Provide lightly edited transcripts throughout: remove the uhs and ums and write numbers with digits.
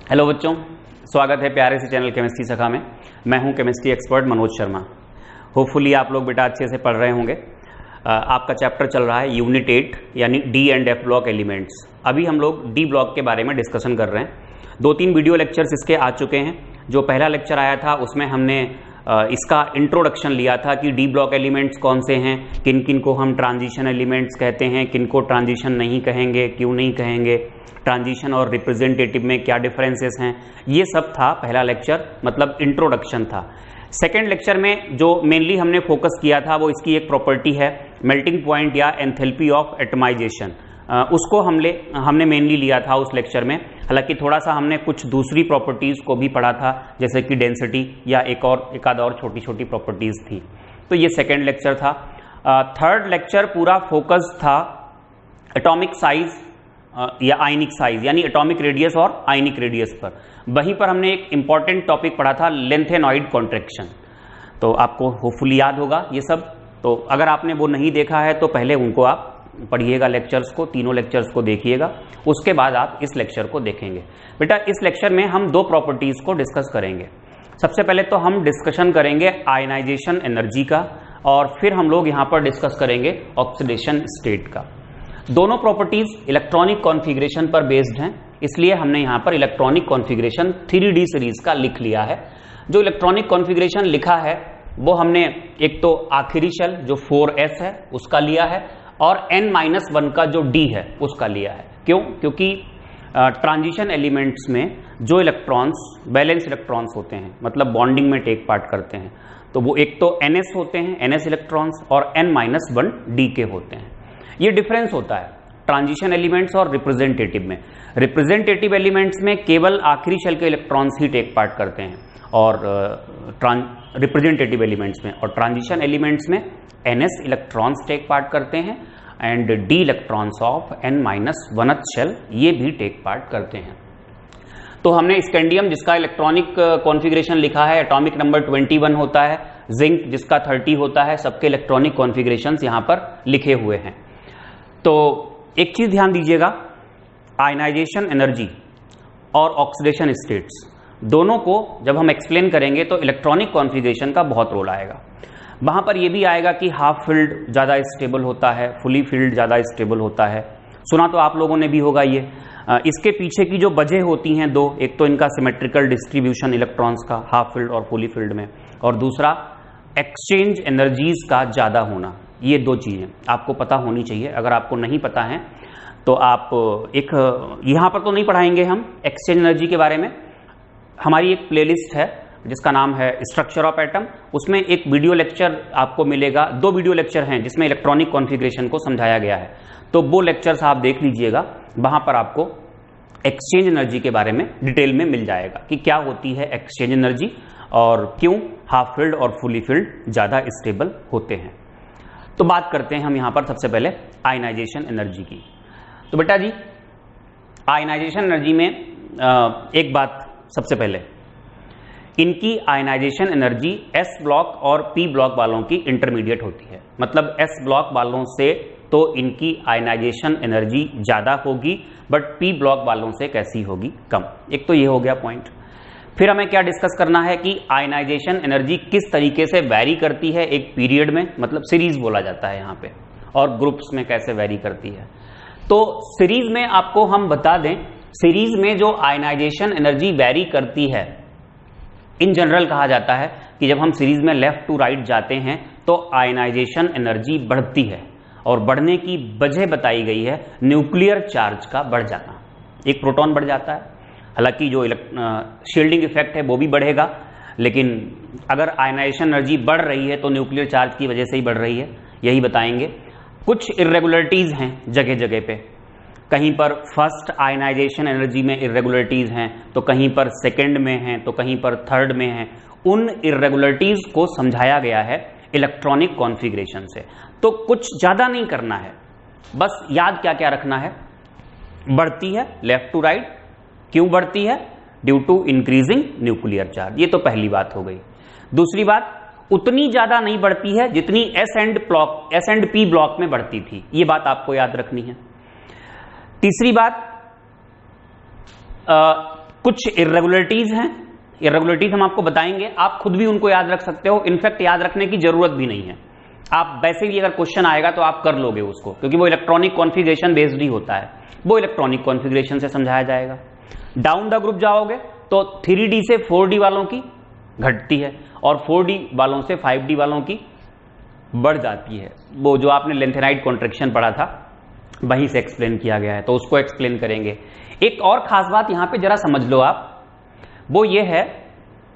Hello बच्चों, स्वागत है प्यारे से चैनल केमिस्ट्री सखा में। मैं हूं chemistry expert Manoj Sharma. Hopefully आप लोग बेटा अच्छे से पढ़ रहे होंगे। आपका चैप्टर चल रहा है यूनिट 8 यानी D and F block elements. अभी हम लोग डी ब्लॉक के बारे में डिस्कशन कर रहे हैं। 2-3 वीडियो लेक्चर्स इसके आ चुके हैं। जो पहला लेक्चर आया था उसमें हमने इसका इंट्रोडक्शन लिया था कि डी ब्लॉक एलिमेंट्स कौन से हैं, किन किन को हम ट्रांजिशन एलिमेंट्स कहते हैं, किन को ट्रांजिशन नहीं कहेंगे, क्यों नहीं कहेंगे, ट्रांजिशन और रिप्रेजेंटेटिव में क्या डिफरेंसेस हैं। ये सब था पहला लेक्चर, मतलब इंट्रोडक्शन था। सेकेंड लेक्चर में जो मेनली हमने फोकस किया था वो इसकी एक प्रॉपर्टी है मेल्टिंग पॉइंट या एंथैल्पी ऑफ एटमाइजेशन। उसको हमने मेनली लिया था उस लेक्चर में। हालांकि थोड़ा सा हमने कुछ दूसरी प्रॉपर्टीज़ को भी पढ़ा था, जैसे कि डेंसिटी या एक आध और छोटी छोटी प्रॉपर्टीज़ थी। तो ये सेकेंड लेक्चर था। थर्ड लेक्चर पूरा फोकस था एटॉमिक साइज या आयनिक साइज यानी एटॉमिक रेडियस और आयनिक रेडियस पर। वहीं पर हमने एक इंपॉर्टेंट टॉपिक पढ़ा था लेंथेनॉइड कॉन्ट्रैक्शन। तो आपको होपफुली याद होगा ये सब। तो अगर आपने वो नहीं देखा है तो पहले उनको आप पढ़िएगा, लेक्चर्स को, तीनों लेक्चर्स को देखिएगा, उसके बाद आप इस लेक्चर को देखेंगे। बेटा इस लेक्चर में हम 2 प्रॉपर्टीज को डिस्कस करेंगे। सबसे पहले तो हम डिस्कशन करेंगे आयनाइजेशन एनर्जी का, और फिर हम लोग यहाँ पर डिस्कस करेंगे ऑक्सीडेशन स्टेट का। दोनों प्रॉपर्टीज इलेक्ट्रॉनिक कॉन्फ़िगरेशन पर बेस्ड हैं, इसलिए हमने यहाँ पर इलेक्ट्रॉनिक कॉन्फ़िगरेशन 3D सीरीज का लिख लिया है। जो इलेक्ट्रॉनिक कॉन्फ़िगरेशन लिखा है वो हमने एक तो आखिरी शेल जो 4s है उसका लिया है, और n-1 का जो d है उसका लिया है। क्यों? क्योंकि ट्रांजिशन एलिमेंट्स में जो इलेक्ट्रॉन्स वैलेंस इलेक्ट्रॉन्स होते हैं, मतलब बॉन्डिंग में टेक पार्ट करते हैं, तो वो एक तो ns होते हैं, ns इलेक्ट्रॉन्स, और n-1 d के होते हैं। ये डिफरेंस होता है ट्रांजिशन एलिमेंट्स और रिप्रेजेंटेटिव में। रिप्रेजेंटेटिव एलिमेंट्स में केवल आखिरी शेल के इलेक्ट्रॉन्स ही टेक पार्ट करते हैं, और रिप्रेजेंटेटिव एलिमेंट्स में, और ट्रांजिशन एलिमेंट्स में ns इलेक्ट्रॉन्स टेक पार्ट करते हैं and d electrons of n-1th shell ये भी टेक पार्ट करते हैं। तो हमने स्कैंडियम जिसका इलेक्ट्रॉनिक कॉन्फ़िगरेशन लिखा है एटॉमिक नंबर 21 होता है, जिंक जिसका 30 होता है, सबके इलेक्ट्रॉनिक कॉन्फ़िगरेशंस यहाँ पर लिखे हुए हैं। तो एक चीज ध्यान दीजिएगा, आयनाइजेशन एनर्जी और ऑक्सीडेशन स्टेट्स दोनों को जब हम एक्सप्लेन करेंगे तो इलेक्ट्रॉनिक कॉन्फ़िगरेशन का बहुत रोल आएगा। वहां पर यह भी आएगा कि हाफ फील्ड ज़्यादा स्टेबल होता है, फुली फील्ड ज़्यादा स्टेबल होता है। सुना तो आप लोगों ने भी होगा ये। इसके पीछे की जो वजह होती हैं दो, एक तो इनका सिमेट्रिकल डिस्ट्रीब्यूशन इलेक्ट्रॉन्स का हाफ फील्ड और फुली फील्ड में, और दूसरा एक्सचेंज एनर्जीज का ज़्यादा होना। ये 2 चीज़ें आपको पता होनी चाहिए। अगर आपको नहीं पता है तो आप यहाँ पर तो नहीं पढ़ाएंगे हम एक्सचेंज एनर्जी के बारे में। हमारी एक प्लेलिस्ट है जिसका नाम है स्ट्रक्चर ऑफ एटम, उसमें एक वीडियो लेक्चर आपको मिलेगा। 2 वीडियो लेक्चर हैं जिसमें इलेक्ट्रॉनिक कॉन्फ़िगरेशन को समझाया गया है, तो वो लेक्चर्स आप देख लीजिएगा। वहां पर आपको एक्सचेंज एनर्जी के बारे में डिटेल में मिल जाएगा कि क्या होती है एक्सचेंज एनर्जी और क्यों हाफ फील्ड और फुली फील्ड ज़्यादा स्टेबल होते हैं। तो बात करते हैं हम यहाँ पर सबसे पहले आयनाइजेशन एनर्जी की। तो बेटा जी आयनाइजेशन एनर्जी में एक बात सबसे पहले, इनकी आयनाइजेशन एनर्जी s ब्लॉक और p ब्लॉक वालों की इंटरमीडिएट होती है। मतलब s ब्लॉक वालों से तो इनकी आयनाइजेशन एनर्जी ज़्यादा होगी, बट p ब्लॉक वालों से कैसी होगी? कम। एक तो ये हो गया पॉइंट। फिर हमें क्या डिस्कस करना है कि आयनाइजेशन एनर्जी किस तरीके से वैरी करती है एक पीरियड में, मतलब सीरीज बोला जाता है यहाँ पे, और ग्रुप्स में कैसे वैरी करती है। तो सीरीज में आपको हम बता दें, सीरीज में जो आयनाइजेशन एनर्जी वैरी करती है, इन जनरल कहा जाता है कि जब हम सीरीज में लेफ्ट टू राइट जाते हैं तो आयनाइजेशन एनर्जी बढ़ती है, और बढ़ने की वजह बताई गई है न्यूक्लियर चार्ज का बढ़ जाना। एक प्रोटॉन बढ़ जाता है, हालांकि जो शील्डिंग इफेक्ट है वो भी बढ़ेगा, लेकिन अगर आयनाइजेशन एनर्जी बढ़ रही है तो न्यूक्लियर चार्ज की वजह से ही बढ़ रही है, यही बताएंगे। कुछ इर्रेगुलरिटीज हैं जगह जगह पे, कहीं पर फर्स्ट आयनाइजेशन एनर्जी में इर्रेगुलरिटीज हैं, तो कहीं पर सेकंड में हैं, तो कहीं पर थर्ड में हैं। उन इर्रेगुलरिटीज को समझाया गया है इलेक्ट्रॉनिक कॉन्फ़िगरेशन से। तो कुछ ज़्यादा नहीं करना है, बस याद क्या क्या रखना है। बढ़ती है लेफ्ट टू राइट, क्यों बढ़ती है? Due to increasing nuclear charge. ये तो पहली बात हो गई। दूसरी बात, उतनी ज्यादा नहीं बढ़ती है जितनी एस एंड पी ब्लॉक में बढ़ती थी। ये बात आपको याद रखनी है। तीसरी बात, कुछ इर्रेगुलरिटीज हैं, इर्रेगुलरिटीज हम आपको बताएंगे, आप खुद भी उनको याद रख सकते हो, इनफैक्ट याद रखने की जरूरत भी नहीं है, आप वैसे भी अगर क्वेश्चन आएगा तो आप कर लोगे उसको, क्योंकि वो इलेक्ट्रॉनिक कॉन्फ़िगरेशन बेस्ड ही होता है, वो इलेक्ट्रॉनिक कॉन्फ़िगरेशन से समझाया जाएगा। डाउन द ग्रुप जाओगे तो 3D से 4D वालों की घटती है और 4D वालों से 5D वालों की बढ़ जाती है। वो जो आपने लेंथेनाइड कॉन्ट्रैक्शन पढ़ा था वहीं से एक्सप्लेन किया गया है, तो उसको एक्सप्लेन करेंगे। एक और खास बात यहां पे जरा समझ लो आप, वो ये है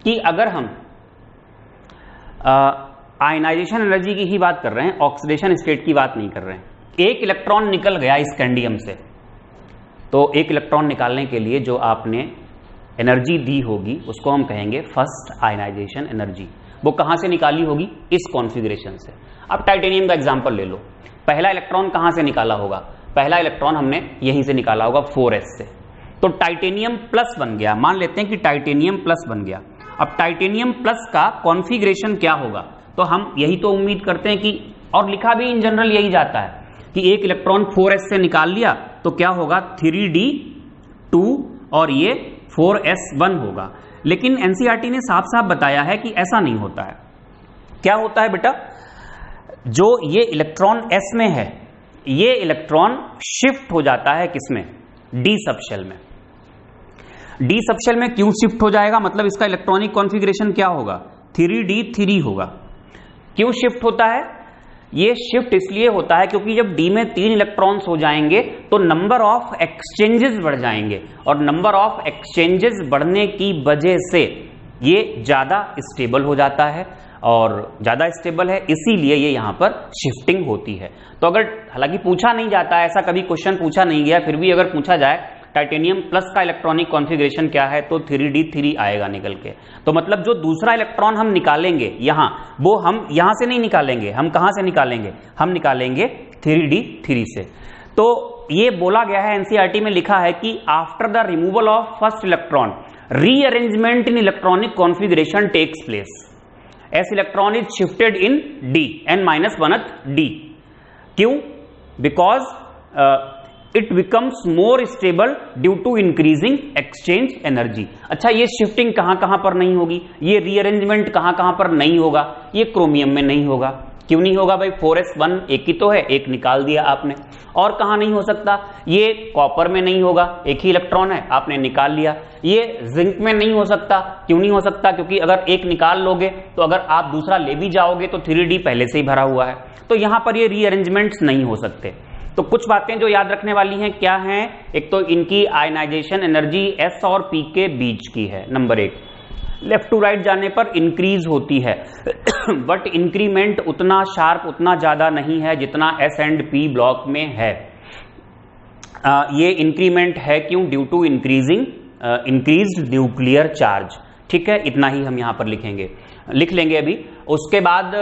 कि अगर हम आयनाइजेशन एनर्जी की ही बात कर रहे हैं, ऑक्सीडेशन स्टेट की बात नहीं कर रहे हैं। एक इलेक्ट्रॉन निकल गया स्कैंडियम से, तो एक इलेक्ट्रॉन निकालने के लिए जो आपने एनर्जी दी होगी उसको हम कहेंगे फर्स्ट आयनाइजेशन एनर्जी। वो कहां से निकाली होगी? इस कॉन्फ़िगरेशन से। अब टाइटेनियम का एग्जांपल ले लो, पहला इलेक्ट्रॉन कहां से निकाला होगा? पहला इलेक्ट्रॉन हमने यहीं से निकाला होगा 4s से, तो टाइटेनियम प्लस बन गया। मान लेते हैं कि टाइटेनियम प्लस बन गया। अब टाइटेनियम प्लस का कॉन्फ़िगरेशन क्या होगा? तो हम यही तो उम्मीद करते हैं कि, और लिखा भी इन जनरल यही जाता है कि एक इलेक्ट्रॉन 4s से निकाल लिया तो क्या होगा? 3d2 और ये 4s1 होगा। लेकिन एनसीईआरटी ने साफ साफ बताया है कि ऐसा नहीं होता है। क्या होता है बेटा? जो ये इलेक्ट्रॉन s में है, ये इलेक्ट्रॉन शिफ्ट हो जाता है किसमें? d सबशेल में। d सबशेल में क्यों शिफ्ट हो जाएगा? मतलब इसका इलेक्ट्रॉनिक कॉन्फ़िगरेशन क्या होगा? 3d3 होगा। क्यों शिफ्ट होता है? ये शिफ्ट इसलिए होता है क्योंकि जब d में 3 इलेक्ट्रॉन्स हो जाएंगे तो नंबर ऑफ एक्सचेंजेस बढ़ जाएंगे, और नंबर ऑफ एक्सचेंजेस बढ़ने की वजह से ये ज्यादा स्टेबल हो जाता है, और ज्यादा स्टेबल है इसीलिए ये यहां पर शिफ्टिंग होती है। तो अगर, हालांकि पूछा नहीं जाता है, ऐसा कभी क्वेश्चन पूछा नहीं गया, फिर भी अगर पूछा जाए टाइटेनियम प्लस का इलेक्ट्रॉनिक कॉन्फ़िगरेशन क्या है, तो 3d3 आएगा निकल के। तो मतलब जो दूसरा इलेक्ट्रॉन हम निकालेंगे यहां, वो हम यहां से नहीं निकालेंगे, हम कहां से निकालेंगे? हम निकालेंगे 3d3 से। तो ये बोला गया है, एनसीईआरटी में लिखा है कि after the removal of first electron rearrangement in electronic configuration takes place s electron is shifted in d n-1th d। क्यों? Because it becomes more stable due to increasing exchange energy. अच्छा, ये shifting कहां कहां पर नहीं होगी? ये rearrangement कहां कहां पर नहीं होगा? ये क्रोमियम में नहीं होगा। क्यों नहीं होगा भाई? 4s1 एक ही तो है, एक निकाल दिया आपने। और कहां नहीं हो सकता? ये कॉपर में नहीं होगा, एक ही इलेक्ट्रॉन है, आपने निकाल लिया। ये जिंक में नहीं हो सकता। क्यों नहीं हो सकता? क्योंकि अगर एक निकाल लोगे तो अगर आप दूसरा ले भी जाओगे तो 3d पहले से ही भरा हुआ है, तो यहां पर ये रीअरेंजमेंट्स नहीं हो सकते। तो कुछ बातें जो याद रखने वाली हैं क्या हैं? एक तो इनकी आयनाइजेशन एनर्जी s और p के बीच की है, नंबर 1। लेफ्ट टू राइट जाने पर इंक्रीज होती है बट इंक्रीमेंट उतना शार्प, उतना ज्यादा नहीं है जितना s एंड p ब्लॉक में है। ये इंक्रीमेंट है क्यों? Due to increased nuclear charge. ठीक है, इतना ही हम यहां पर लिख लेंगे अभी। उसके बाद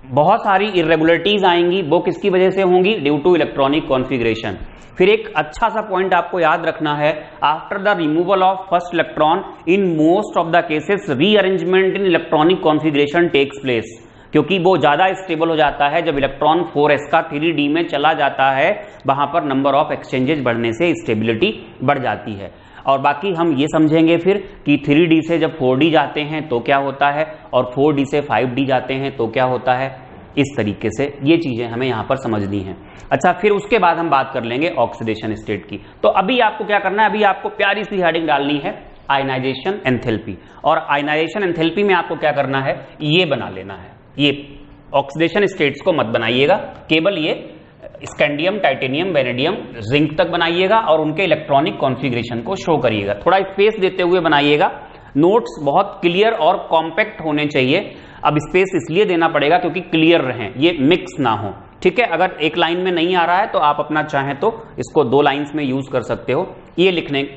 बहुत सारी इर्रेगुलरिटीज आएंगी, वो किसकी वजह से होंगी? Due to electronic configuration. फिर एक अच्छा सा पॉइंट आपको याद रखना है, after the removal of first electron in most of the cases rearrangement in electronic configuration takes place, क्योंकि वो ज्यादा स्टेबल हो जाता है जब इलेक्ट्रॉन 4s का 3d में चला जाता है, वहां पर नंबर ऑफ एक्सचेंजेस बढ़ने से स्टेबिलिटी बढ़ जाती है। और बाकी हम ये समझेंगे फिर कि 3d से जब 4d जाते हैं तो क्या होता है, और 4d से 5d जाते हैं तो क्या होता है। इस तरीके से ये चीजें हमें यहां पर समझनी है। अच्छा, फिर उसके बाद हम बात कर लेंगे ऑक्सीडेशन स्टेट की। तो अभी आपको क्या करना है? अभी आपको प्यारी सी हेडिंग डालनी है आयनाइजेशन एंथैल्पी, और आयनाइजेशन एंथैल्पी में आपको क्या करना है? ये बना लेना है। ये ऑक्सीडेशन स्टेट्स को मत बनाइएगा, केवल ये स्कैंडियम, टाइटेनियम, वेनेडियम, जिंक तक बनाइएगा और उनके इलेक्ट्रॉनिक कॉन्फ़िगरेशन को शो करिएगा। थोड़ा स्पेस देते हुए बनाइएगा, नोट्स बहुत क्लियर और कॉम्पैक्ट होने चाहिए। अब स्पेस इसलिए देना पड़ेगा क्योंकि क्लियर रहें, ये मिक्स ना हो। ठीक है, अगर एक लाइन में नहीं आ रहा है तो आप अपना चाहें तो इसको 2 लाइंस में यूज कर सकते हो। ये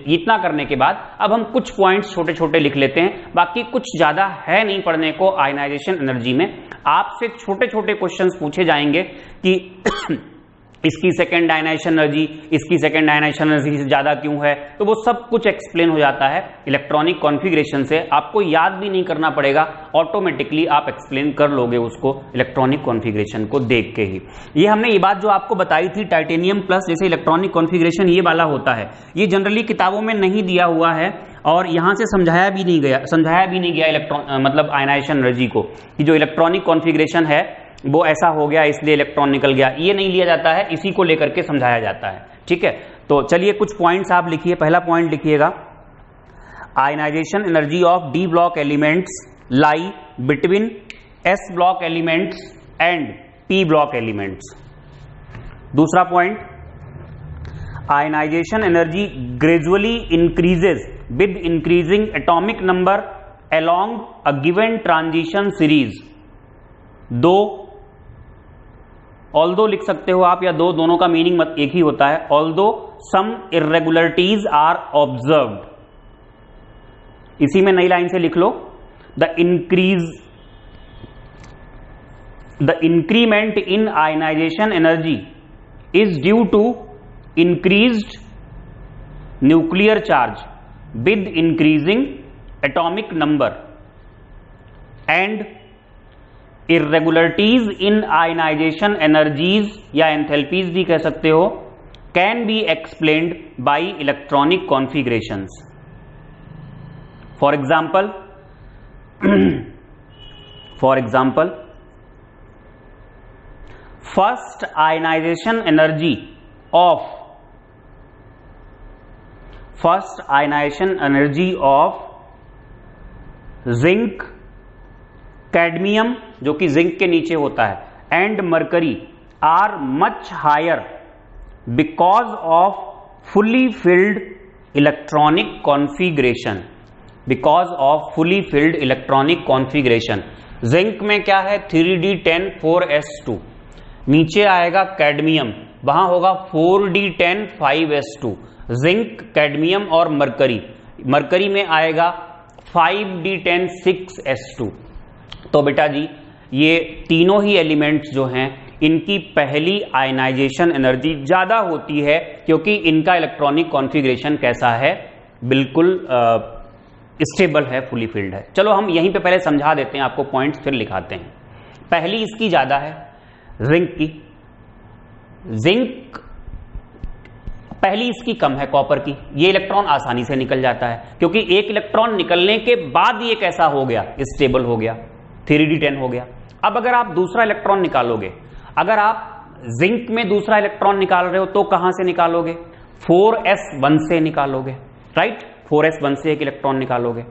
इतना करने के बाद अब हम कुछ पॉइंट्स छोटे छोटे लिख लेते हैं, बाकी कुछ ज्यादा है नहीं पढ़ने को। आयनाइजेशन एनर्जी में आपसे छोटे छोटे क्वेश्चंस पूछे जाएंगे कि इसकी सेकेंड आयनाइजेशन एनर्जी, इसकी सेकेंड आयनाइजेशन एनर्जी से ज्यादा क्यों है, तो वो सब कुछ एक्सप्लेन हो जाता है इलेक्ट्रॉनिक कॉन्फ़िगरेशन से। आपको याद भी नहीं करना पड़ेगा, ऑटोमेटिकली आप एक्सप्लेन कर लोगे उसको इलेक्ट्रॉनिक कॉन्फ़िगरेशन को देख के ही। ये हमने ये बात जो आपको बताई थी, टाइटेनियम प्लस जैसे इलेक्ट्रॉनिक कॉन्फ़िगरेशन ये वाला होता है, ये जनरली किताबों में नहीं दिया हुआ है। और यहां से समझाया भी नहीं गया इलेक्ट्रॉन मतलब आयनाइजेशन एनर्जी को कि जो इलेक्ट्रॉनिक कॉन्फ़िगरेशन है वो ऐसा हो गया इसलिए इलेक्ट्रॉन निकल गया, ये नहीं लिया जाता है, इसी को लेकर के समझाया जाता है। ठीक है, तो चलिए कुछ पॉइंट्स आप लिखिए। पहला पॉइंट लिखिएगा, ionization energy of d block elements lie between s block elements and p block elements. दूसरा point, ionization energy gradually increases with increasing atomic number along a given transition series। दो although लिख सकते हो आप, या दोनों का मीनिंग एक ही होता है। although some irregularities are observed, इसी में नई लाइन से लिख लो, the increment in ionization energy is due to increased nuclear charge with increasing atomic number and irregularities in ionization energies या enthalpies भी कह सकते हो, can be explained by electronic configurations। For example, first ionization energy of zinc, cadmium जो कि zinc के नीचे होता है, and mercury are much higher because of fully filled electronic configuration. Zinc में क्या है, 3d10 4s2, नीचे आएगा कैडमियम, वहां होगा 4d10 5s2। जिंक, कैडमियम और मरकरी में आएगा 5d10 6s2। तो बेटा जी ये तीनों ही एलिमेंट्स जो हैं इनकी पहली आयनाइजेशन एनर्जी ज्यादा होती है क्योंकि इनका इलेक्ट्रॉनिक कॉन्फ़िगरेशन कैसा है, बिल्कुल स्टेबल है, फुली फिल्ड है। चलो हम यहीं पे पहले समझा देते हैं आपको, पॉइंट्स फिर लिखाते हैं। पहली इसकी ज्यादा है जिंक की, जिंक पहली इसकी कम है कॉपर की। ये इलेक्ट्रॉन आसानी से निकल जाता है क्योंकि एक इलेक्ट्रॉन निकलने के बाद ये कैसा हो गया, स्टेबल हो गया, 3d10 हो गया। अब अगर आप दूसरा इलेक्ट्रॉन निकालोगे, अगर आप जिंक में दूसरा इलेक्ट्रॉन निकाल रहे हो तो कहां से निकालोगे, 4s1 से निकालोगे, राइट। 4s1 से एक इलेक्ट्रॉन निकालोगे,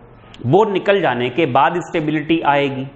वो निकल जाने के बाद स्टेबिलिटी आएगी,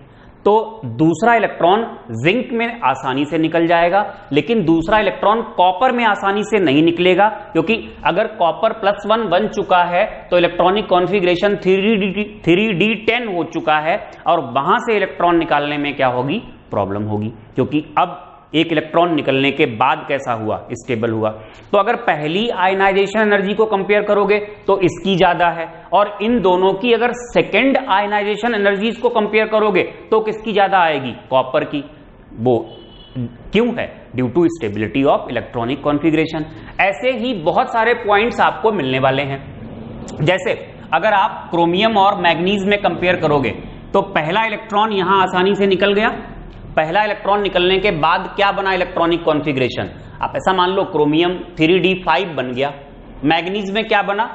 तो दूसरा इलेक्ट्रॉन जिंक में आसानी से निकल जाएगा, लेकिन दूसरा इलेक्ट्रॉन कॉपर में आसानी से नहीं निकलेगा क्योंकि अगर कॉपर +1 बन चुका है तो इलेक्ट्रॉनिक कॉन्फ़िगरेशन 3d10 हो चुका है और वहां से इलेक्ट्रॉन निकालने में क्या होगी, प्रॉब्लम होगी, क्योंकि अब एक इलेक्ट्रॉन निकलने के बाद कैसा हुआ, स्टेबल हुआ। तो अगर पहली आयनाइजेशन एनर्जी को कंपेयर करोगे तो इसकी ज्यादा है, और इन दोनों की अगर सेकेंड आयनाइजेशन एनर्जीज को कंपेयर करोगे तो किसकी ज्यादा आएगी, कॉपर की। वो क्यों है, due to stability of electronic configuration. ऐसे ही बहुत सारे पॉइंट्स आपको मिलने वाले हैं। जैसे अगर आप क्रोमियम और मैग्नीज में कंपेयर करोगे तो पहला इलेक्ट्रॉन यहां आसानी से निकल गया, पहला इलेक्ट्रॉन निकलने के बाद क्या बना इलेक्ट्रॉनिक कॉन्फ़िगरेशन, आप ऐसा मान लो क्रोमियम 3d5 बन गया। मैग्नीज में क्या बना,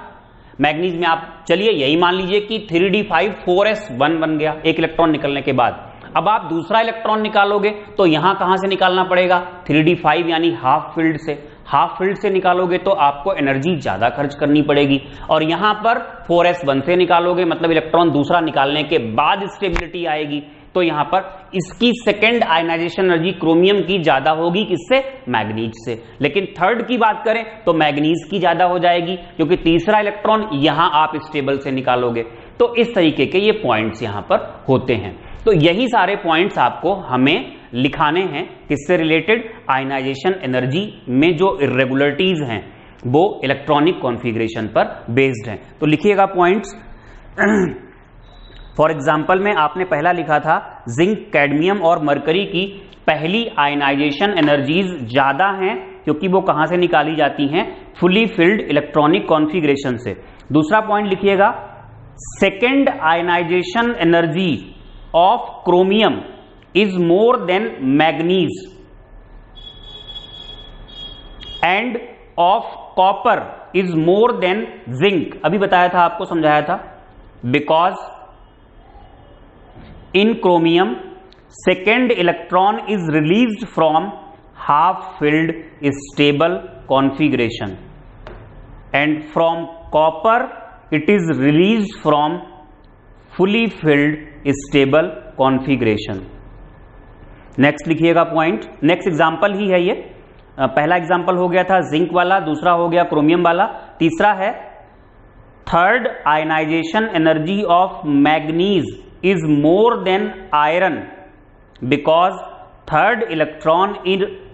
मैग्नीज में आप चलिए यही मान लीजिए कि 3d5 4s1 बन गया एक इलेक्ट्रॉन निकलने के बाद। अब आप दूसरा इलेक्ट्रॉन निकालोगे तो यहां कहां से निकालना पड़ेगा, 3d5 यानी हाफ फील्ड से। हाफ फील्ड से निकालोगे तो आपको एनर्जी ज्यादा खर्च करनी पड़ेगी, और यहां पर 4s1 से निकालोगे मतलब इलेक्ट्रॉन दूसरा निकालने के बाद स्टेबिलिटी आएगी, तो यहां पर इसकी सेकेंड आयनाइजेशन एनर्जी क्रोमियम की ज्यादा होगी, किससे, मैग्नीज से। लेकिन थर्ड की बात करें तो मैग्नीज की ज्यादा हो जाएगी क्योंकि तीसरा इलेक्ट्रॉन यहां आप स्टेबल से निकालोगे। तो इस तरीके के ये पॉइंट्स यहां पर होते हैं। तो यही सारे पॉइंट्स आपको हमें लिखाने हैं, किससे रिलेटेड, आयनाइजेशन एनर्जी में जो इर्रेगुलरिटीज हैं वो इलेक्ट्रॉनिक कॉन्फ़िगरेशन पर बेस्ड हैं। तो लिखिएगा पॉइंट्स। फॉर एग्जाम्पल में आपने पहला लिखा था जिंक, कैडमियम और मरकरी की पहली आयनाइजेशन एनर्जीज ज्यादा हैं क्योंकि वो कहां से निकाली जाती हैं, फुली फिल्ड इलेक्ट्रॉनिक कॉन्फ़िगरेशन से। दूसरा पॉइंट लिखिएगा, second ionisation energy of chromium is more than manganese and of copper is more than zinc, अभी बताया था आपको, समझाया था, because in chromium second electron is released from half filled stable configuration and from copper it is released from fully filled stable configuration. Next लिखिएगा point, next example ही है ये, पहला एग्जांपल हो गया था जिंक वाला, दूसरा हो गया क्रोमियम वाला, तीसरा है third ionization energy of manganese is more than iron because third electron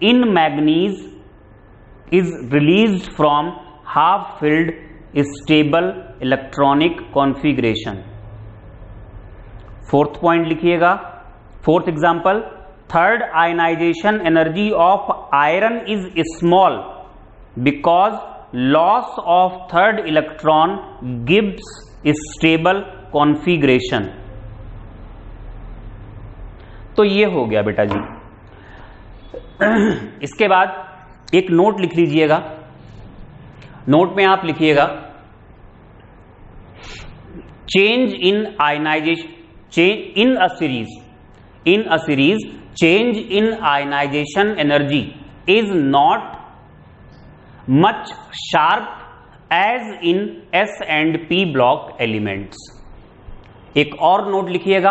in manganese is released from half filled stable electronic configuration. Fourth point लिखिएगा, fourth example, third ionization energy of iron is small because loss of third electron gives stable configuration. तो ये हो गया बेटा जी। इसके बाद एक note लिख लीजिएगा, नोट में आप लिखिएगा change in ionisation, in a series change in ionization energy is not much sharp as in S and P block elements। एक और नोट लिखिएगा,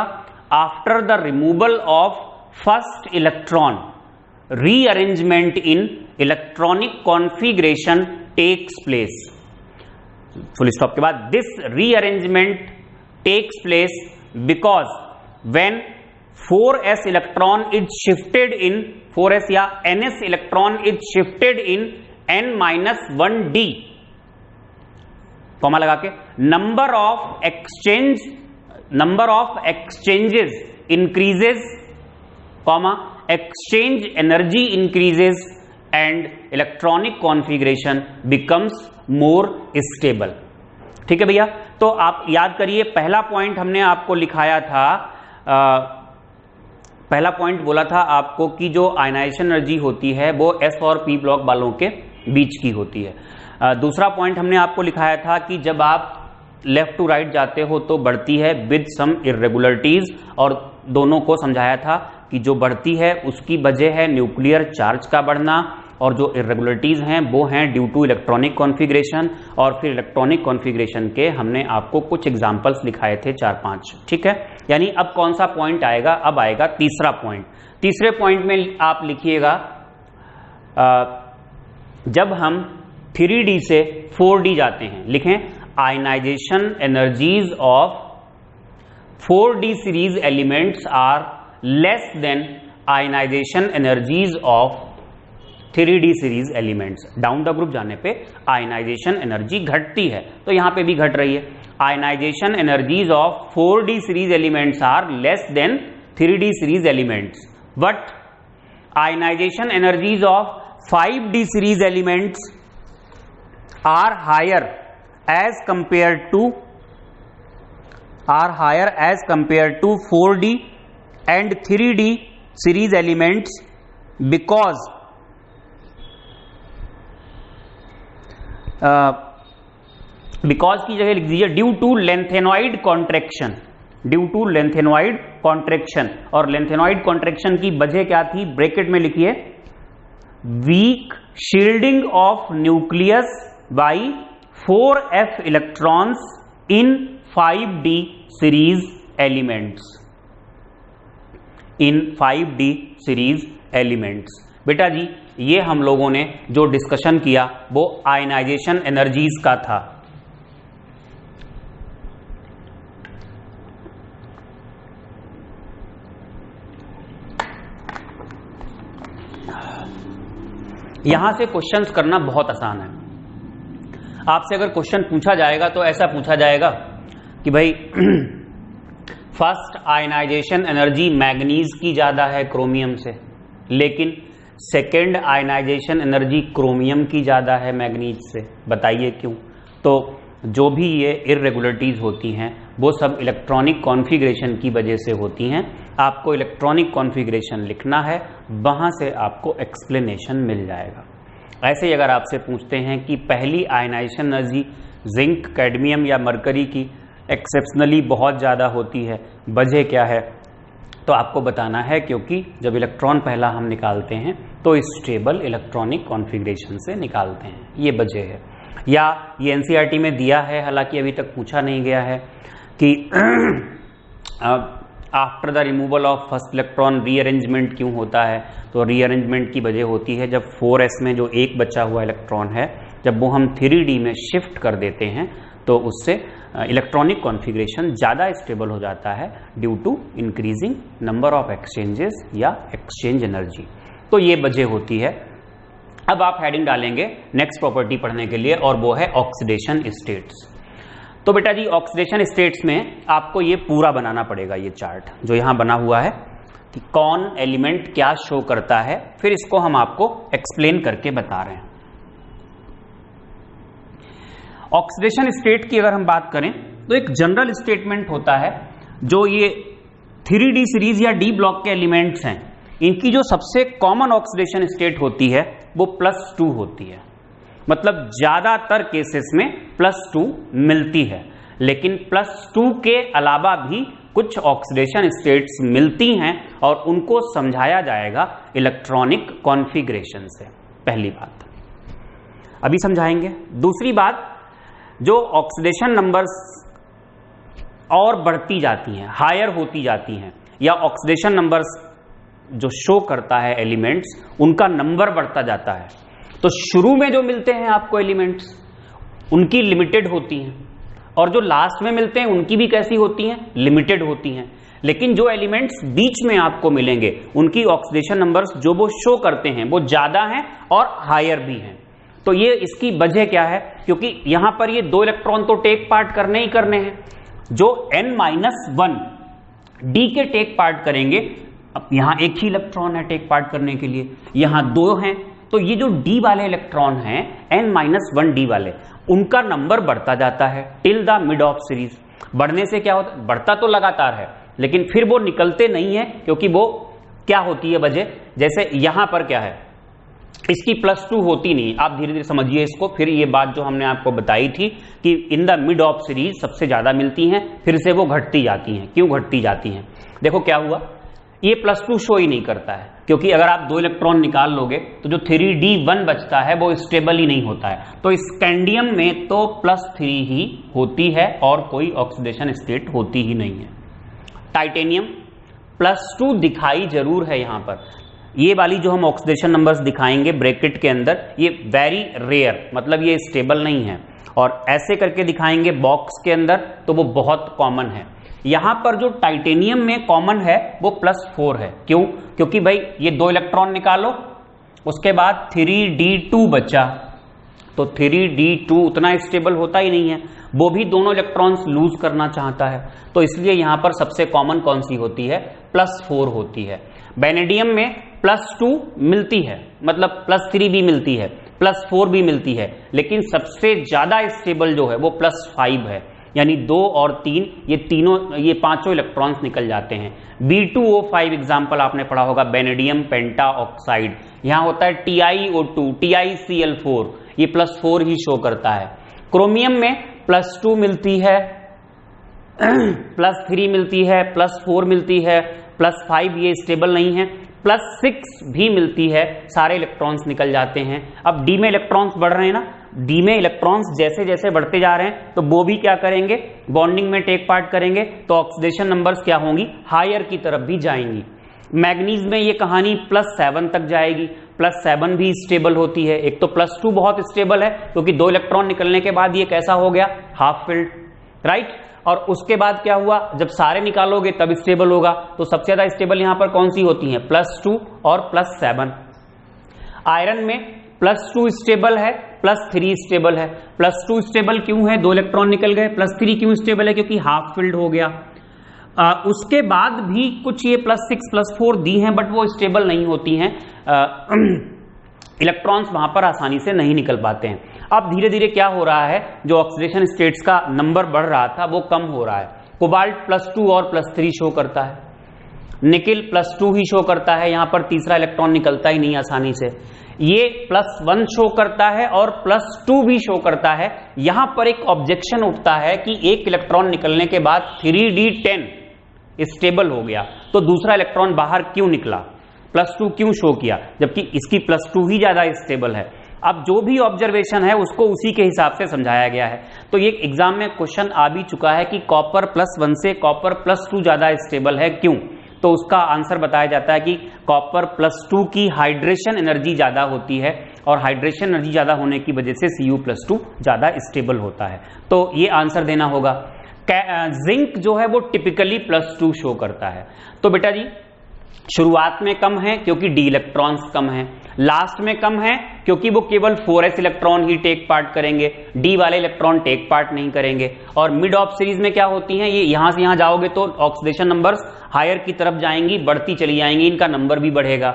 after the removal of first electron rearrangement in electronic configuration takes place, full stop के बाद, this rearrangement takes place because when 4s electron is shifted in 4s या ns electron is shifted in n-1d, comma लगा के, number of exchanges increases, comma, exchange energy increases and electronic configuration becomes more stable। ठीक है भैया, तो आप याद करिए, पहला पॉइंट हमने आपको लिखाया था, पहला पॉइंट बोला था आपको कि जो आयनाइजेशन एनर्जी होती है वो एस और पी ब्लॉक वालों के बीच की होती है। दूसरा पॉइंट हमने आपको लिखाया था कि जब आप लेफ्ट टू राइट जाते हो तो बढ़ती है विद सम इर्रेगुलरिटीज, और दोनों को समझाया था कि जो बढ़ती है उसकी वजह है न्यूक्लियर चार्ज का बढ़ना, और जो इर्रेगुलरिटीज हैं वो हैं ड्यू टू इलेक्ट्रॉनिक कॉन्फिगरेशन, और फिर इलेक्ट्रॉनिक कॉन्फिगरेशन के हमने आपको कुछ एग्जांपल्स लिखाए थे 4-5। ठीक है, यानी अब कौन सा पॉइंट आएगा, अब आएगा तीसरा पॉइंट। तीसरे पॉइंट में आप लिखिएगा, जब हम 3D से 4D जाते हैं, लिखें ionisation energies of 4D series elements are less than ionisation energies of 3D series elements. Down the group जाने पे आयनाइजेशन एनर्जी घटती है, तो यहां पे भी घट रही है। Ionisation energies of 4D series elements are less than 3D series elements, but ionisation energies of 5D series elements are higher as compare to 4D and 3D series elements because because की जगह लिख दीजिए due to lanthanoid contraction, due to lanthanoid contraction. और lanthanoid contraction की वजह क्या थी, bracket में लिखिए, weak shielding of nucleus by 4f electrons in 5D series elements, in 5D series elements. बेटा जी ये हम लोगों ने जो डिस्कशन किया वो आयनाइजेशन एनर्जीज का था। यहां से क्वेश्चंस करना बहुत आसान है। आपसे अगर क्वेश्चन पूछा जाएगा तो ऐसा पूछा जाएगा कि भाई फर्स्ट आयनाइजेशन एनर्जी मैग्नीज की ज्यादा है क्रोमियम से, लेकिन सेकेंड आयनाइजेशन एनर्जी क्रोमियम की ज़्यादा है मैग्नीज से, बताइए क्यों। तो जो भी ये इर्रेगुलरिटीज़ होती हैं वो सब इलेक्ट्रॉनिक कॉन्फ़िगरेशन की वजह से होती हैं। आपको इलेक्ट्रॉनिक कॉन्फ़िगरेशन लिखना है, वहाँ से आपको एक्सप्लेनेशन मिल जाएगा। ऐसे ही अगर आपसे पूछते हैं कि पहली आयनाइजेशन एनर्जी जिंक, कैडमियम या मरकरी की एक्सेप्शनली बहुत ज़्यादा होती है, वजह क्या है, तो आपको बताना है क्योंकि जब इलेक्ट्रॉन पहला हम निकालते हैं तो स्टेबल इलेक्ट्रॉनिक कॉन्फ़िगरेशन से निकालते हैं, ये वजह है। या ये एनसीईआरटी में दिया है, हालांकि अभी तक पूछा नहीं गया है कि after the removal of first electron rearrangement क्यों होता है, तो रीअरेंजमेंट की वजह होती है जब 4s में जो एक बचा हुआ इलेक्ट्रॉन है, जब वो हम 3d में शिफ्ट कर देते हैं तो उससे इलेक्ट्रॉनिक कॉन्फ़िगरेशन ज़्यादा स्टेबल हो जाता है due to increasing number of exchanges या एक्सचेंज एनर्जी। तो ये वजह होती है। अब आप हेडिंग डालेंगे नेक्स्ट प्रॉपर्टी पढ़ने के लिए, और वो है ऑक्सीडेशन स्टेट्स। तो बेटा जी ऑक्सीडेशन स्टेट्स में आपको ये पूरा बनाना पड़ेगा, ये चार्ट जो यहां बना हुआ है कि कौन एलिमेंट क्या शो करता है, फिर इसको हम आपको एक्सप्लेन करके बता रहे हैं। ऑक्सीडेशन स्टेट की अगर हम बात करें तो एक जनरल स्टेटमेंट होता है, जो ये 3d सीरीज या डी ब्लॉक के एलिमेंट्स हैं, इनकी जो सबसे कॉमन ऑक्सीडेशन स्टेट होती है वो +2 होती है। मतलब ज्यादातर केसेस में +2 मिलती है, लेकिन +2 के अलावा भी कुछ ऑक्सीडेशन स्टेट्स मिलती हैं और उनको समझाया जाएगा इलेक्ट्रॉनिक कॉन्फ़िगरेशन से। पहली बात अभी समझाएंगे। दूसरी बात, जो ऑक्सीडेशन नंबर्स और बढ़ती जाती हैं, हायर होती जाती हैं, या ऑक्सीडेशन नंबर्स जो शो करता है एलिमेंट्स, उनका नंबर बढ़ता जाता है, तो शुरू में जो मिलते हैं आपको एलिमेंट्स उनकी लिमिटेड होती हैं, और जो लास्ट में मिलते हैं उनकी भी कैसी होती हैं, लिमिटेड होती हैं। लेकिन जो एलिमेंट्स बीच में आपको मिलेंगे उनकी ऑक्सीडेशन नंबर्स जो वो शो करते हैं वो ज्यादा हैं और हायर भी हैं। तो ये इसकी वजह क्या है, क्योंकि यहां पर ये 2 इलेक्ट्रॉन तो टेक पार्ट करने ही करने हैं, जो n-1 डी के टेक पार्ट करेंगे। अब यहां एक ही इलेक्ट्रॉन है टेक पार्ट करने के लिए, यहां 2 हैं, तो ये जो डी वाले इलेक्ट्रॉन हैं n-1 डी वाले, उनका नंबर बढ़ता जाता है till the mid of series. बढ़ने से क्या होता है, बढ़ता तो लगातार है लेकिन फिर वो निकलते नहीं है, क्योंकि वो क्या होती है वजह, जैसे यहां पर क्या है, इसकी +2 होती नहीं। आप धीरे धीरे समझिए इसको। फिर ये बात जो हमने आपको बताई थी कि in the mid of series सबसे ज्यादा मिलती हैं, फिर से वो घटती जाती हैं। क्यों घटती जाती हैं, देखो क्या हुआ, ये +2 शो ही नहीं करता है, क्योंकि अगर आप 2 इलेक्ट्रॉन निकाल लोगे तो जो 3d1 बचता है वो स्टेबल ही नहीं होता है। तो स्कैंडियम में तो +3 ही होती है और कोई ऑक्सीडेशन स्टेट होती ही नहीं है। टाइटेनियम +2 दिखाई जरूर है यहां पर, ये वाली जो हम ऑक्सीडेशन नंबर्स दिखाएंगे ब्रैकेट के अंदर, ये वेरी रेयर, मतलब ये स्टेबल नहीं है, और ऐसे करके दिखाएंगे बॉक्स के अंदर तो वो बहुत कॉमन है। यहां पर जो टाइटेनियम में कॉमन है वो +4 है। क्यों, क्योंकि भाई ये 2 इलेक्ट्रॉन निकालो, उसके बाद 3d2 बचा, तो 3d2 उतना स्टेबल होता ही नहीं है, वो भी दोनों इलेक्ट्रॉन्स लूज करना चाहता है, तो इसलिए यहां पर सबसे कॉमन कौन सी होती है, +4 होती है। वेनेडियम में +2 मिलती है, मतलब +3 भी मिलती है, +4 भी मिलती है, लेकिन सबसे ज्यादा स्टेबल जो है वो +5 है, यानी 2 और 3 ये पांचों इलेक्ट्रॉन्स निकल जाते हैं। B2O5 एग्जाम्पल आपने पढ़ा होगा, वेनेडियम पेंटा ऑक्साइड, यहां होता है TiO2, TiCl4, ये +4 ही शो करता है। क्रोमियम में +2 मिलती है, +3 मिलती है, +4 मिलती है, +5 ये स्टेबल नहीं है, +6 भी मिलती है, सारे इलेक्ट्रॉन्स निकल जाते हैं। अब डी में इलेक्ट्रॉन्स बढ़ रहे हैं ना, डी में इलेक्ट्रॉन्स जैसे जैसे बढ़ते जा रहे हैं तो वो भी क्या करेंगे, बॉन्डिंग में टेक पार्ट करेंगे, तो ऑक्सीडेशन नंबर्स क्या होंगी, हायर की तरफ भी जाएंगी। मैग्नीज में ये कहानी +7 तक जाएगी, +7 भी स्टेबल होती है। एक तो +2 बहुत स्टेबल है क्योंकि 2 इलेक्ट्रॉन निकलने के बाद ये कैसा हो गया, हाफ फिल्ड, राइट। और उसके बाद क्या हुआ, जब सारे निकालोगे तब स्टेबल होगा, तो सबसे ज्यादा स्टेबल यहां पर कौन सी होती है, +2 और +7। आयरन में +2 स्टेबल है, +3 स्टेबल है। +2 स्टेबल क्यों है, 2 इलेक्ट्रॉन निकल गए, +3 क्यों स्टेबल है, क्योंकि हाफ फिल्ड हो गया। उसके बाद भी कुछ ये +6 +4 दी हैं, बट वो स्टेबल नहीं होती हैं, इलेक्ट्रॉन्स वहां पर आसानी से नहीं निकल पाते हैं। अब धीरे धीरे क्या हो रहा है, जो ऑक्सीडेशन स्टेट्स का नंबर बढ़ रहा था वो कम हो रहा है। कोबाल्ट +2 और +3 शो करता है, निकिल +2 ही शो करता है, यहां पर तीसरा इलेक्ट्रॉन निकलता ही नहीं आसानी से। ये +1 शो करता है और +2 भी शो करता है। यहां पर एक ऑब्जेक्शन उठता है कि एक इलेक्ट्रॉन निकलने के बाद 3d10 स्टेबल हो गया, तो दूसरा इलेक्ट्रॉन बाहर क्यों निकला, +2 क्यों शो किया, जबकि इसकी +2 ही ज्यादा स्टेबल है। अब जो भी ऑब्जर्वेशन है उसको उसी के हिसाब से समझाया गया है। तो ये एग्जाम में क्वेश्चन आ भी चुका है कि कॉपर +1 से कॉपर +2 ज्यादा स्टेबल है, क्यों? तो उसका आंसर बताया जाता है कि कॉपर +2 की हाइड्रेशन एनर्जी ज्यादा होती है और हाइड्रेशन एनर्जी ज्यादा होने की वजह से Cu+2 ज्यादा स्टेबल होता है। तो ये आंसर देना होगा। जिंक जो है वो टिपिकली +2 शो करता है। तो बेटा जी शुरुआत में कम है क्योंकि डी इलेक्ट्रॉन्स कम है, लास्ट में कम है क्योंकि वो केवल 4s इलेक्ट्रॉन ही टेक पार्ट करेंगे, डी वाले इलेक्ट्रॉन टेक पार्ट नहीं करेंगे। और मिड ऑफ सीरीज में क्या होती हैं, ये यहां से यहां जाओगे तो ऑक्सीडेशन नंबर्स हायर की तरफ जाएंगी, बढ़ती चली जाएंगी, इनका नंबर भी बढ़ेगा।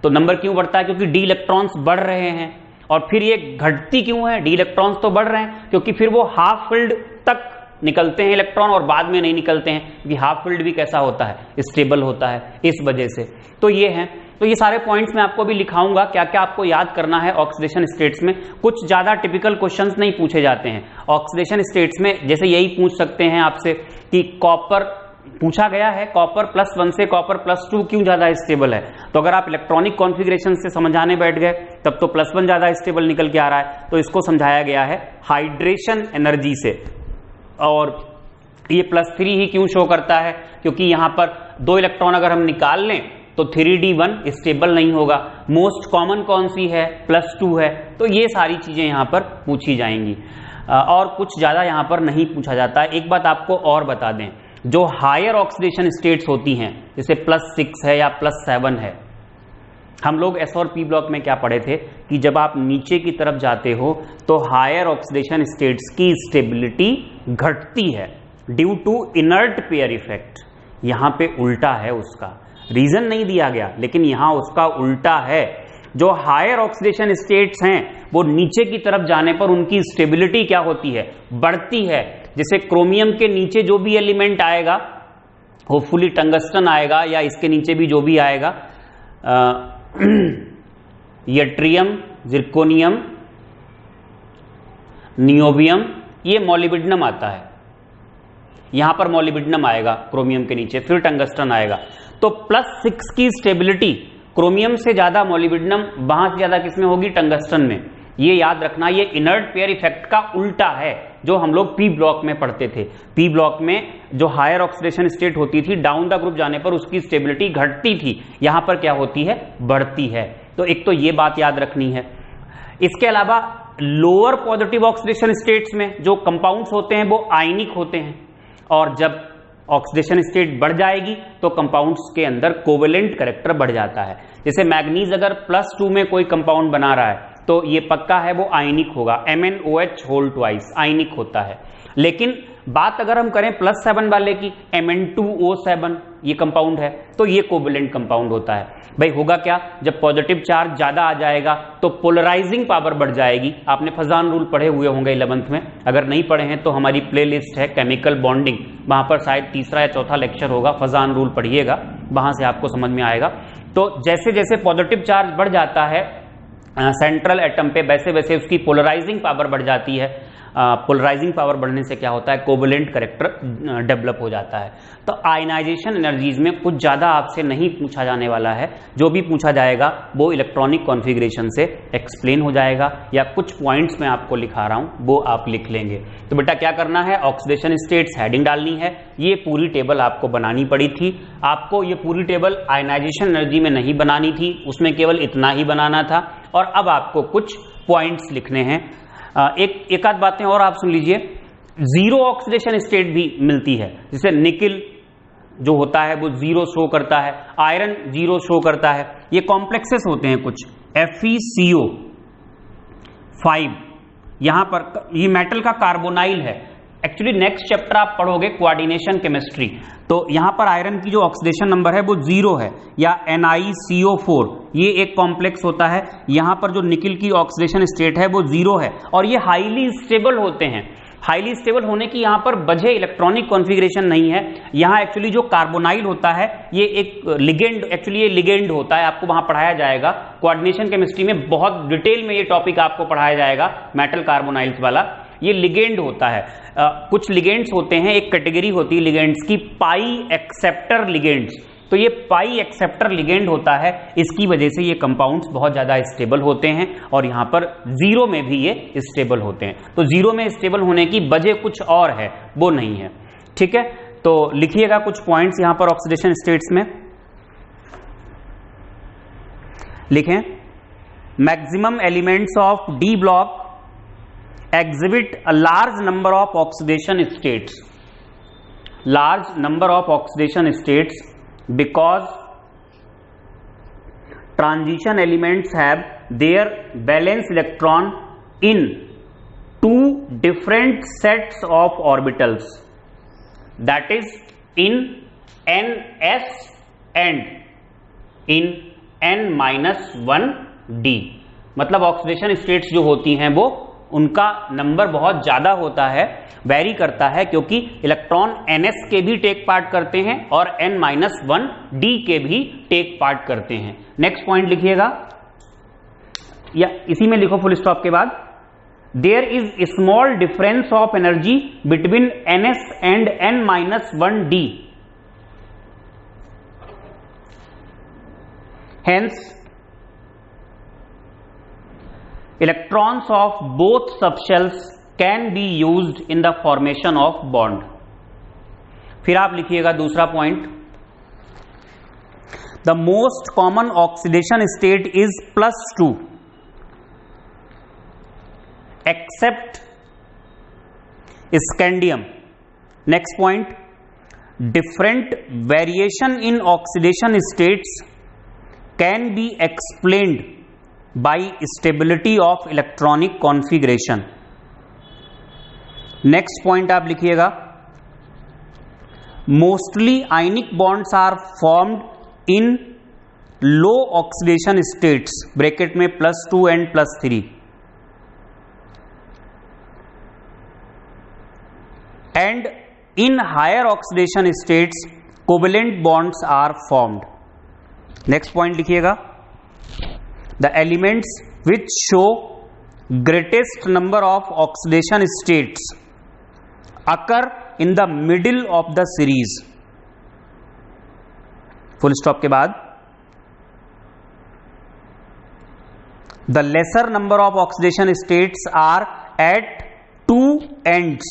तो नंबर क्यों बढ़ता है? क्योंकि डी इलेक्ट्रॉन्स बढ़ रहे हैं। और फिर ये घटती क्यों है? डी इलेक्ट्रॉन्स तो बढ़ रहे हैं क्योंकि फिर वो हाफ फील्ड तक निकलते हैं इलेक्ट्रॉन और बाद में नहीं निकलते हैं, क्योंकि हाफ फील्ड भी कैसा होता है, स्टेबल होता है, इस वजह से। तो ये है, तो ये सारे पॉइंट्स मैं आपको भी लिखाऊंगा, क्या क्या आपको याद करना है ऑक्सीडेशन स्टेट्स में। कुछ ज्यादा टिपिकल क्वेश्चंस नहीं पूछे जाते हैं ऑक्सीडेशन स्टेट्स में, जैसे यही पूछ सकते हैं आपसे कि कॉपर पूछा गया है, कॉपर +1 से कॉपर +2 क्यों ज्यादा स्टेबल है। तो अगर आप इलेक्ट्रॉनिक कॉन्फ़िगरेशन से समझाने बैठ गए तब तो +1 ज्यादा स्टेबल निकल के आ रहा है। तो इसको समझाया गया है हाइड्रेशन एनर्जी से। और ये +3 ही क्यों शो करता है? क्योंकि यहां पर 2 इलेक्ट्रॉन अगर हम निकाल लें तो 3d1 स्टेबल नहीं होगा। मोस्ट कॉमन कौन सी है? +2 है। तो ये सारी चीजें यहां पर पूछी जाएंगी और कुछ ज्यादा यहां पर नहीं पूछा जाता है। एक बात आपको और बता दें, जो हायर ऑक्सीडेशन स्टेट्स होती हैं जैसे +6 है या +7 है, हम लोग एस और पी ब्लॉक में क्या पढ़े थे कि जब आप नीचे की तरफ जाते हो तो हायर ऑक्सीडेशन स्टेट्स की स्टेबिलिटी घटती है due to inert pair effect. यहां पे उल्टा है, उसका रीजन नहीं दिया गया लेकिन यहां उसका उल्टा है। जो हायर ऑक्सीडेशन स्टेट्स हैं वो नीचे की तरफ जाने पर उनकी स्टेबिलिटी क्या होती है? बढ़ती है। जैसे क्रोमियम के नीचे जो भी एलिमेंट आएगा, होपफुली टंगस्टन आएगा या इसके नीचे भी जो भी आएगा, यट्रियम, जिरकोनियम, नियोबियम, ये मॉलिब्डिनम आता है। यहां पर मॉलिब्डिनम आएगा क्रोमियम के नीचे, फिर टंगस्टन आएगा। तो +6 की स्टेबिलिटी क्रोमियम से ज्यादा मॉलिब्डिनम, वहां से ज्यादा किसमें होगी? टंगस्टन में। ये याद रखना, ये इनर्ट पेयर इफेक्ट का उल्टा है जो हम लोग पी ब्लॉक में पढ़ते थे। पी ब्लॉक में जो हायर ऑक्सीडेशन स्टेट होती थी, डाउन द ग्रुप जाने पर उसकी स्टेबिलिटी घटती थी, यहां पर क्या होती है? बढ़ती है। तो एक तो ये बात याद रखनी है। इसके अलावा लोअर पॉजिटिव ऑक्सीडेशन स्टेट्स में जो कंपाउंड्स होते हैं वो आयनिक होते हैं, और जब ऑक्सीडेशन स्टेट बढ़ जाएगी तो कंपाउंड्स के अंदर कोवेलेंट कैरेक्टर बढ़ जाता है। जैसे मैग्नीज अगर +2 में कोई कंपाउंड बना रहा है तो ये पक्का है वो आयनिक होगा, MnOH2 आयनिक होता है। लेकिन बात अगर हम करें +7 वाले की, Mn2O7 ये कंपाउंड है, तो ये कोवेलेंट कंपाउंड होता है। भाई होगा क्या? जब पॉजिटिव चार्ज ज्यादा आ जाएगा तो पोलराइजिंग पावर बढ़ जाएगी। आपने फजान रूल पढ़े हुए होंगे 11th में, अगर नहीं पढ़े हैं तो हमारी प्लेलिस्ट है केमिकल बॉन्डिंग, वहां पर शायद तीसरा या चौथा लेक्चर होगा, फजान रूल पढ़िएगा, वहां से आपको समझ में आएगा। तो जैसे जैसे पॉजिटिव चार्ज बढ़ जाता है सेंट्रल एटम पे, वैसे वैसे उसकी पोलराइजिंग पावर बढ़ जाती है। पोलराइजिंग पावर बढ़ने से क्या होता है? कोवेलेंट कैरेक्टर डेवलप हो जाता है। तो आयनाइजेशन एनर्जीज में कुछ ज्यादा आपसे नहीं पूछा जाने वाला है, जो भी पूछा जाएगा वो इलेक्ट्रॉनिक कॉन्फ़िगरेशन से एक्सप्लेन हो जाएगा, या कुछ पॉइंट्स मैं आपको लिखा रहा हूं वो आप लिख लेंगे। तो बेटा क्या करना है? ऑक्सीडेशन स्टेट्स हेडिंग डालनी है। ये पूरी टेबल आपको बनानी पड़ी थी। आपको ये पूरी टेबल आयनाइजेशन एनर्जी में नहीं बनानी थी, उसमें केवल इतना ही बनाना था। और अब आपको कुछ पॉइंट्स लिखने हैं। एक आध बातें और आप सुन लीजिए। जीरो ऑक्सीडेशन स्टेट भी मिलती है, जैसे निकिल जो होता है वो 0 शो करता है, आयरन 0 शो करता है। ये कॉम्प्लेक्सेस होते हैं कुछ, FeCO5, यहां पर ये मेटल का कार्बोनाइल है। एक्चुअली नेक्स्ट चैप्टर आप पढ़ोगे कोऑर्डिनेशन केमिस्ट्री, तो यहां पर आयरन की जो ऑक्सीडेशन नंबर है वो 0 है, या NiCO4 ये एक कॉम्प्लेक्स होता है। यहां पर जो निकिल की ऑक्सीडेशन स्टेट है वो 0 है, और ये हाईली स्टेबल होते हैं। हाईली स्टेबल होने की यहां पर वजह इलेक्ट्रॉनिक कॉन्फ़िगरेशन नहीं है। यहां एक्चुअली जो कार्बोनाइल होता है ये एक लिगेंड, एक्चुअली ये लिगेंड होता है, आपको वहां पढ़ाया जाएगा कोऑर्डिनेशन केमिस्ट्री में, बहुत डिटेल में ये टॉपिक आपको पढ़ाया जाएगा, मेटल कार्बोनाइल्स वाला। ये लिगेंड होता है। कुछ लिगेंड्स होते हैं, एक कैटेगरी होती है लिगेंड्स की, पाई एक्सेप्टर लिगेंड्स। तो ये पाई एक्सेप्टर लिगेंड होता है, इसकी वजह से ये कंपाउंड्स बहुत ज्यादा स्टेबल होते हैं और यहां पर जीरो में भी ये स्टेबल होते हैं। तो जीरो में स्टेबल होने की वजह कुछ और है, वो नहीं है। ठीक है, तो लिखिएगा कुछ पॉइंट्स यहां पर ऑक्सीडेशन स्टेट्स में लिखें। Maximum elements of d block exhibit a large number of oxidation states, large number of oxidation states because transition elements have their valence electron in two different sets of orbitals, that is in ns and in n-1d। मतलब oxidation states जो होती हैं वो उनका number बहुत ज्यादा होता है, वेरी करता है, क्योंकि इलेक्ट्रॉन ns के भी टेक पार्ट करते हैं और n-1d के भी टेक पार्ट करते हैं। नेक्स्ट पॉइंट लिखिएगा, या इसी में लिखो फुल स्टॉप के बाद, there is small difference of energy between ns and n-1d, hence electrons of both subshells can be used in the formation of bond। फिर आप लिखिएगा दूसरा point, the most common oxidation state is +2 except scandium। next point, different variation in oxidation states can be explained by stability of electronic configuration। next point आप लिखिएगा, mostly ionic bonds are formed in low oxidation states, bracket में +2 and +3, and in higher oxidation states covalent bonds are formed। next point लिखिएगा, the elements which show greatest number of oxidation states occur in the middle of the series। full stop के बाद, the lesser number of oxidation states are at two ends।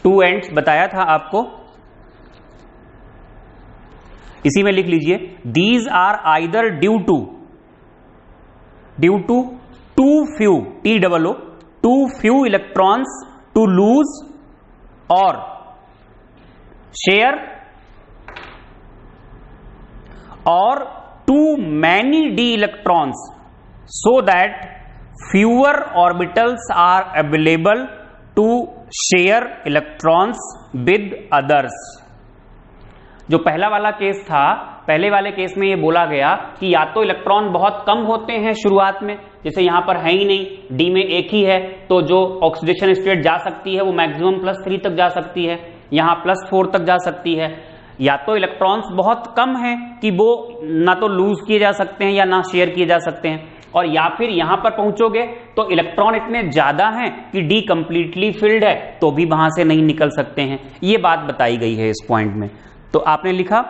two ends बताया था आपको, इसी में लिख लीजिए, these are either due to too few, TOO, too few electrons to lose और शेयर, और too many d electrons so that fewer orbitals are available to share electrons with others. जो पहला वाला केस था, पहले वाले केस में ये बोला गया कि या तो इलेक्ट्रॉन बहुत कम होते हैं शुरुआत में, जैसे यहां पर है ही नहीं, डी में एक ही है, तो जो ऑक्सीडेशन स्टेट जा सकती है वो मैक्सिमम +3 तक जा सकती है, यहां +4 तक जा सकती है। या तो इलेक्ट्रॉन्स बहुत कम हैं कि वो ना तो लूज किए जा सकते हैं या ना शेयर किए जा सकते हैं, और या फिर यहां पर पहुंचोगे तो इलेक्ट्रॉन इतने ज्यादा हैं कि डी कंप्लीटली फिल्ड है तो भी वहां से नहीं निकल सकते हैं। ये बात बताई गई है इस पॉइंट में। तो आपने लिखा,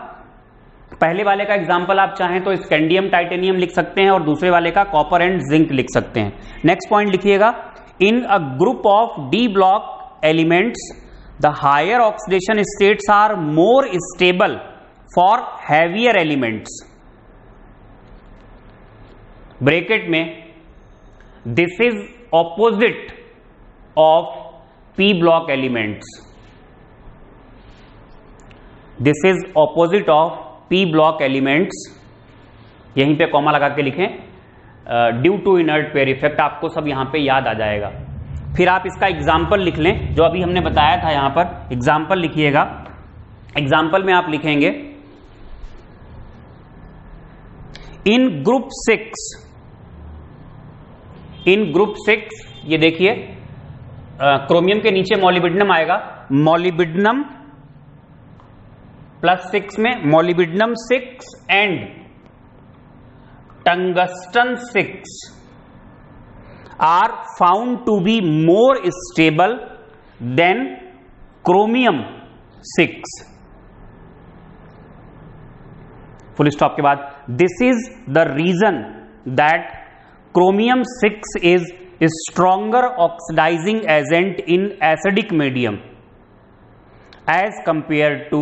पहले वाले का एग्जांपल आप चाहें तो स्कैंडियम टाइटेनियम लिख सकते हैं और दूसरे वाले का कॉपर एंड जिंक लिख सकते हैं। नेक्स्ट पॉइंट लिखिएगा, in a group of d block elements the higher oxidation states are more stable for heavier elements, bracket में this is opposite of p block elements, this is opposite of p block elements, यहीं पे comma लगा के लिखें, due to inert pair effect, आपको सब यहां पे याद आ जाएगा। फिर आप इसका एग्जाम्पल लिख लें जो अभी हमने बताया था, यहां पर एग्जाम्पल लिखिएगा। एग्जाम्पल में आप लिखेंगे, इन ग्रुप 6 इन ग्रुप 6 ये देखिए क्रोमियम के नीचे मॉलिब्डेनम आएगा, मॉलिब्डेनम +6 में molybdenum 6 and tungsten 6 are found to be more stable than chromium 6। Full stop के बाद this is the reason that chromium 6 is stronger oxidizing agent in acidic medium as compared to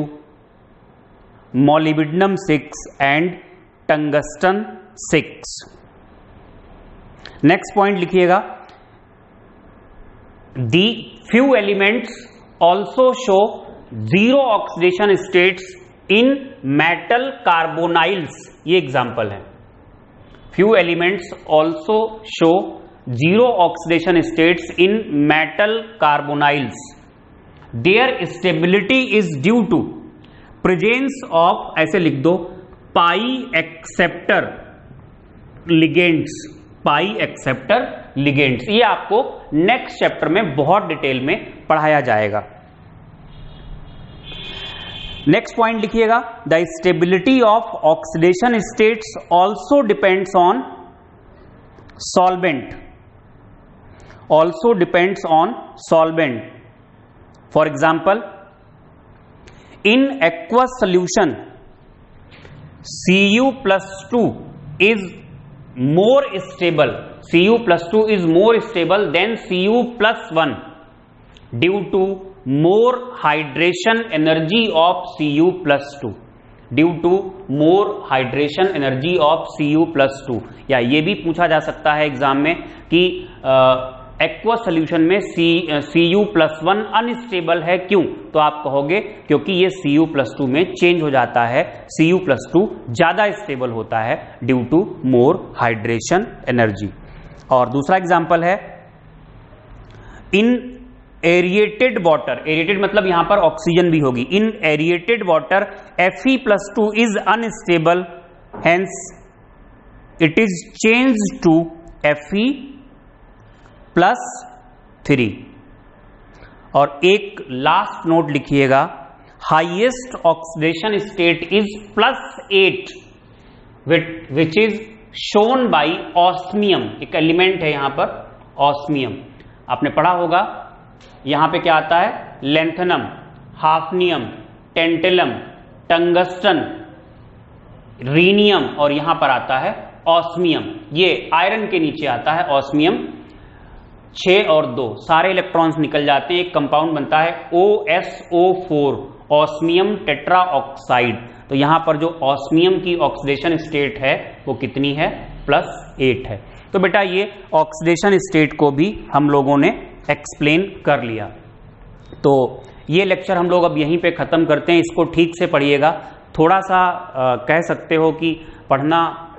molybdenum 6 and tungsten 6। Next point लिखिएगा, the few elements also show zero oxidation states in metal carbonyls। ये example है। few elements also show zero oxidation states in metal carbonyls। Their stability is due to presence of, ऐसे लिख दो, पाई acceptor ligands, पाई acceptor ligands. ये आपको next chapter में बहुत detail में पढ़ाया जाएगा। नेक्स्ट पॉइंट लिखिएगा, the stability of oxidation states also depends on solvent, also depends on solvent। For example, in aqueous solution Cu+2 is more stable, Cu+2 is more stable than Cu+1 due to more hydration energy of Cu+2, due to more hydration energy of Cu+2। या ये भी पूछा जा सकता है exam में कि aqua solution में Cu+1 अनस्टेबल है, क्यों? तो आप कहोगे क्योंकि ये Cu+2 में चेंज हो जाता है, Cu+2 ज्यादा स्टेबल होता है due to more hydration energy. और दूसरा एग्जाम्पल है, इन एरिएटेड वाटर, एरिएटेड मतलब यहां पर ऑक्सीजन भी होगी, in aerated water Fe+2 is unstable, hence it is change to Fe+3। और एक लास्ट नोट लिखिएगा, highest oxidation state is +8 which is shown by osmium. एक एलिमेंट है यहां पर ऑस्मियम, आपने पढ़ा होगा। यहां पे क्या आता है, lanthanum, hafnium, tantalum, tungsten, rhenium, और यहां पर आता है ऑस्मियम। ये आयरन के नीचे आता है ऑस्मियम। 6 और 2 सारे इलेक्ट्रॉन्स निकल जाते हैं, एक कंपाउंड बनता है OSO4, ऑस्मियम टेट्रा ऑक्साइड। तो यहां पर जो ऑस्मियम की ऑक्सीडेशन स्टेट है वो कितनी है, +8 है। तो बेटा ये ऑक्सीडेशन स्टेट को भी हम लोगों ने एक्सप्लेन कर लिया। तो ये लेक्चर हम लोग अब यहीं पे ख़त्म करते हैं। इसको ठीक से पढ़िएगा, थोड़ा सा कह सकते हो कि पढ़ना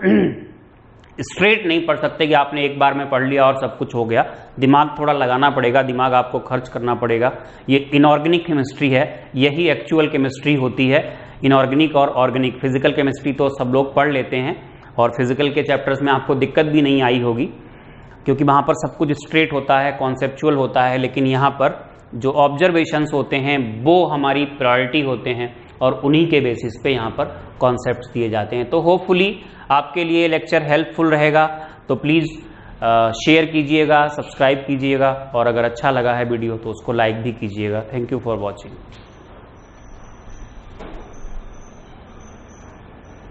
स्ट्रेट नहीं पढ़ सकते कि आपने एक बार में पढ़ लिया और सब कुछ हो गया। दिमाग थोड़ा लगाना पड़ेगा, दिमाग आपको खर्च करना पड़ेगा। ये इनऑर्गेनिक केमिस्ट्री है, यही एक्चुअल केमिस्ट्री होती है। इनऑर्गेनिक और ऑर्गेनिक, फिजिकल केमिस्ट्री तो सब लोग पढ़ लेते हैं और फिजिकल के चैप्टर्स में आपको दिक्कत भी नहीं आई होगी क्योंकि वहाँ पर सब कुछ स्ट्रेट होता है, कॉन्सेप्चुअल होता है। लेकिन यहाँ पर जो ऑब्जर्वेशंस होते हैं वो हमारी प्रायोरिटी होते हैं और उन्हीं के बेसिस पे यहाँ पर कॉन्सेप्ट्स दिए जाते हैं। तो होपफुली आपके लिए लेक्चर हेल्पफुल रहेगा। तो प्लीज़ शेयर कीजिएगा, सब्सक्राइब कीजिएगा और अगर अच्छा लगा है वीडियो तो उसको लाइक भी कीजिएगा। Thank you for watching.